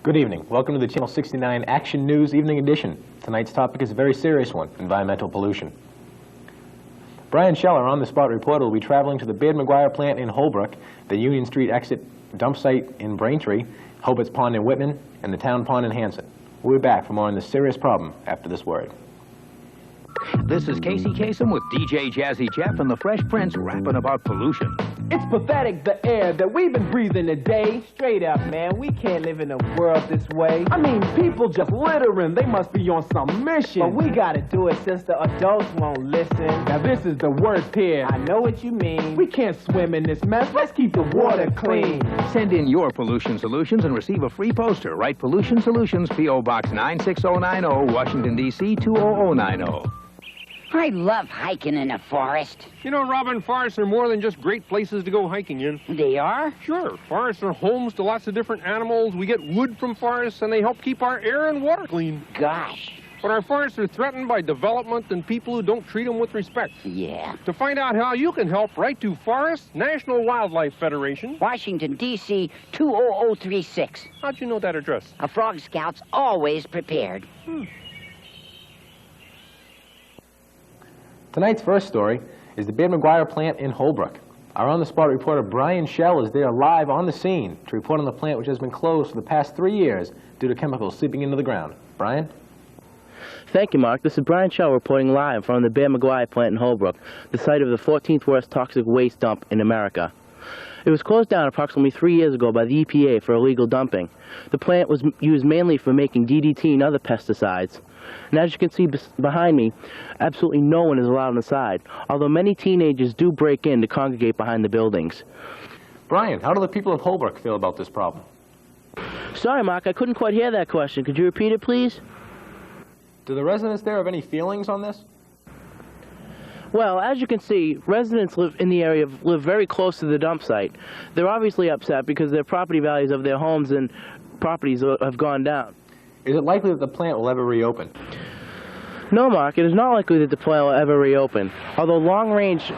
Good evening. Welcome to the Channel 69 Action News Evening Edition. Tonight's topic is a very serious one, environmental pollution. Bryan and Schell, our on-the-spot reporter, will be traveling to the Baird-McGuire plant in Holbrook, the Union Street exit dump site in Braintree, Hobart's Pond in Whitman, and the Town Pond in Hanson. We'll be back for more on this serious problem after this word. This is Casey Kasem with DJ Jazzy Jeff and the Fresh Prince rapping about pollution. It's pathetic, the air that we've been breathing today. Straight up, man, we can't live in a world this way. I mean, people just littering, they must be on some mission. But we gotta do it since the adults won't listen. Now this is the worst here. I know what you mean. We can't swim in this mess, let's keep the water clean. Send in your pollution solutions and receive a free poster. Write Pollution Solutions, P.O. Box 96090, Washington, D.C. 20090. I love hiking in a forest. You know, Robin, forests are more than just great places to go hiking in. They are? Sure. Forests are homes to lots of different animals. We get wood from forests, and they help keep our air and water clean. Gosh. But our forests are threatened by development and people who don't treat them with respect. Yeah. To find out how you can help, write to Forest National Wildlife Federation, Washington, D.C. 20036. How'd you know that address? A Frog Scout's always prepared. Tonight's first story is the Baird-McGuire plant in Holbrook. Our on-the-spot reporter Bryan Schell is there live on the scene to report on the plant, which has been closed for the past 3 years due to chemicals seeping into the ground. Bryan? Thank you, Mark. This is Bryan Schell reporting live from the Baird-McGuire plant in Holbrook, the site of the 14th worst toxic waste dump in America. It was closed down approximately 3 years ago by the EPA for illegal dumping. The plant was used mainly for making DDT and other pesticides. And as you can see behind me, absolutely no one is allowed inside, although many teenagers do break in to congregate behind the buildings. Bryan, how do the people of Holbrook feel about this problem? Sorry, Mark, I couldn't quite hear that question. Could you repeat it, please? Do the residents there have any feelings on this? Well, as you can see, residents in the area live very close to the dump site. They're obviously upset because their property values of their homes and properties have gone down. Is it likely that the plant will ever reopen? No, Mark, it is not likely that the plant will ever reopen, although long-range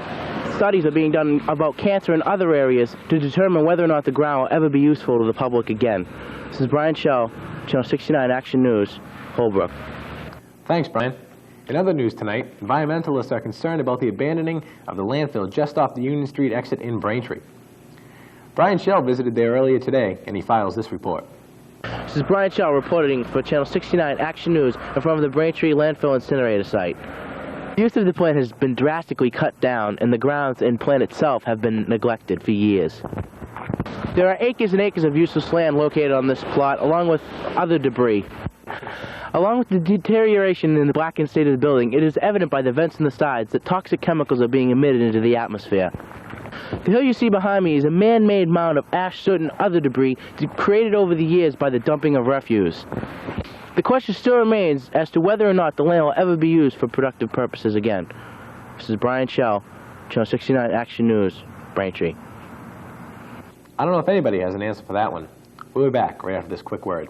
studies are being done about cancer in other areas to determine whether or not the ground will ever be useful to the public again. This is Bryan Schell, Channel 69 Action News, Holbrook. Thanks, Bryan. In other news tonight, environmentalists are concerned about the abandoning of the landfill just off the Union Street exit in Braintree. Bryan Schell visited there earlier today, and he files this report. This is Bryan Schell reporting for Channel 69 Action News in front of the Braintree landfill incinerator site. The use of the plant has been drastically cut down, and the grounds and plant itself have been neglected for years. There are acres and acres of useless land located on this plot, along with other debris. Along with the deterioration in the blackened state of the building, it is evident by the vents in the sides that toxic chemicals are being emitted into the atmosphere. The hill you see behind me is a man-made mound of ash, soot, and other debris created over the years by the dumping of refuse. The question still remains as to whether or not the land will ever be used for productive purposes again. This is Bryan Schell, Channel 69 Action News, Braintree. I don't know if anybody has an answer for that one. We'll be back right after this quick word.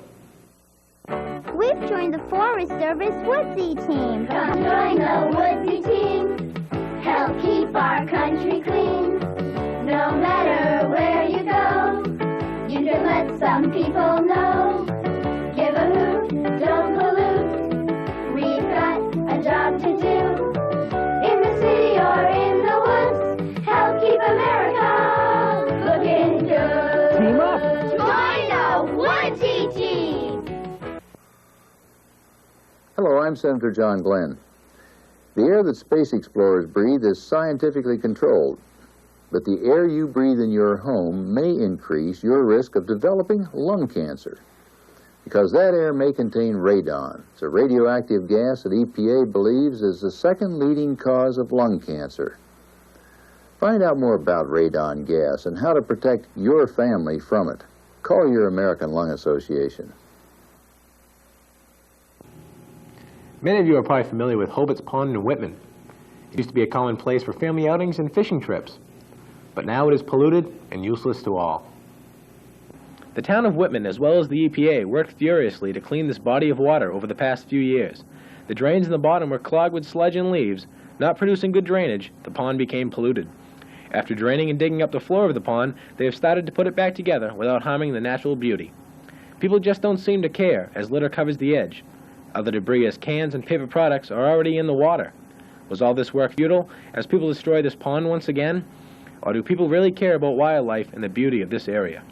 We've joined the Forest Service Woodsy team. Come join the Woodsy team. Help keep our country clean. No matter where you go, you can let some people know. Give a hoot, don't pollute. We've got a job to do. In the city or in the woods, help keep America looking good. Team up! Join the Woodsy team! Hello, I'm Senator John Glenn. The air that space explorers breathe is scientifically controlled, but the air you breathe in your home may increase your risk of developing lung cancer, because that air may contain radon. It's a radioactive gas that EPA believes is the second leading cause of lung cancer. Find out more about radon gas and how to protect your family from it. Call your American Lung Association. Many of you are probably familiar with Hobart's Pond in Whitman. It used to be a common place for family outings and fishing trips, but now it is polluted and useless to all. The town of Whitman, as well as the EPA, worked furiously to clean this body of water over the past few years. The drains in the bottom were clogged with sludge and leaves. Not producing good drainage, the pond became polluted. After draining and digging up the floor of the pond, they have started to put it back together without harming the natural beauty. People just don't seem to care as litter covers the edge. Other debris as cans and paper products are already in the water. Was all this work futile as people destroy this pond once again? Or do people really care about wildlife and the beauty of this area?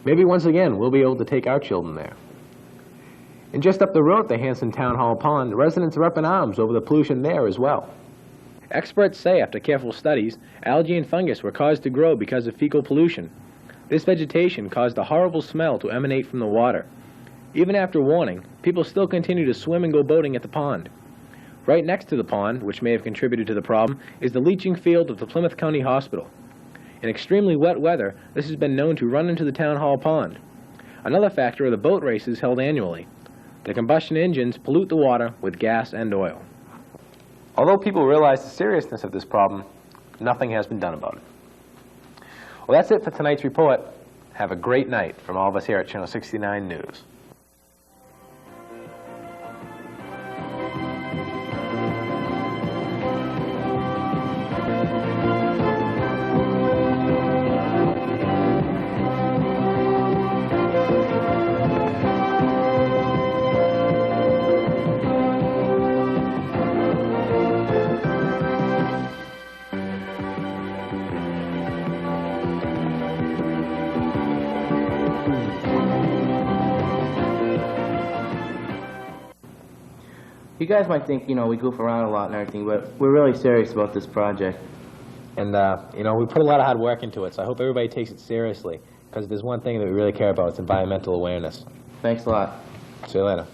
Maybe once again we'll be able to take our children there. And just up the road at the Hanson Town Hall Pond, residents are up in arms over the pollution there as well. Experts say after careful studies, algae and fungus were caused to grow because of fecal pollution. This vegetation caused a horrible smell to emanate from the water. Even after warning, people still continue to swim and go boating at the pond. Right next to the pond, which may have contributed to the problem, is the leaching field of the Plymouth County Hospital. In extremely wet weather, this has been known to run into the Town Hall Pond. Another factor are the boat races held annually. The combustion engines pollute the water with gas and oil. Although people realize the seriousness of this problem, nothing has been done about it. Well, that's it for tonight's report. Have a great night from all of us here at Channel 69 News. You guys might think, we goof around a lot and everything, but we're really serious about this project. And, we put a lot of hard work into it, so I hope everybody takes it seriously, because there's one thing that we really care about, it's environmental awareness. Thanks a lot. See you later.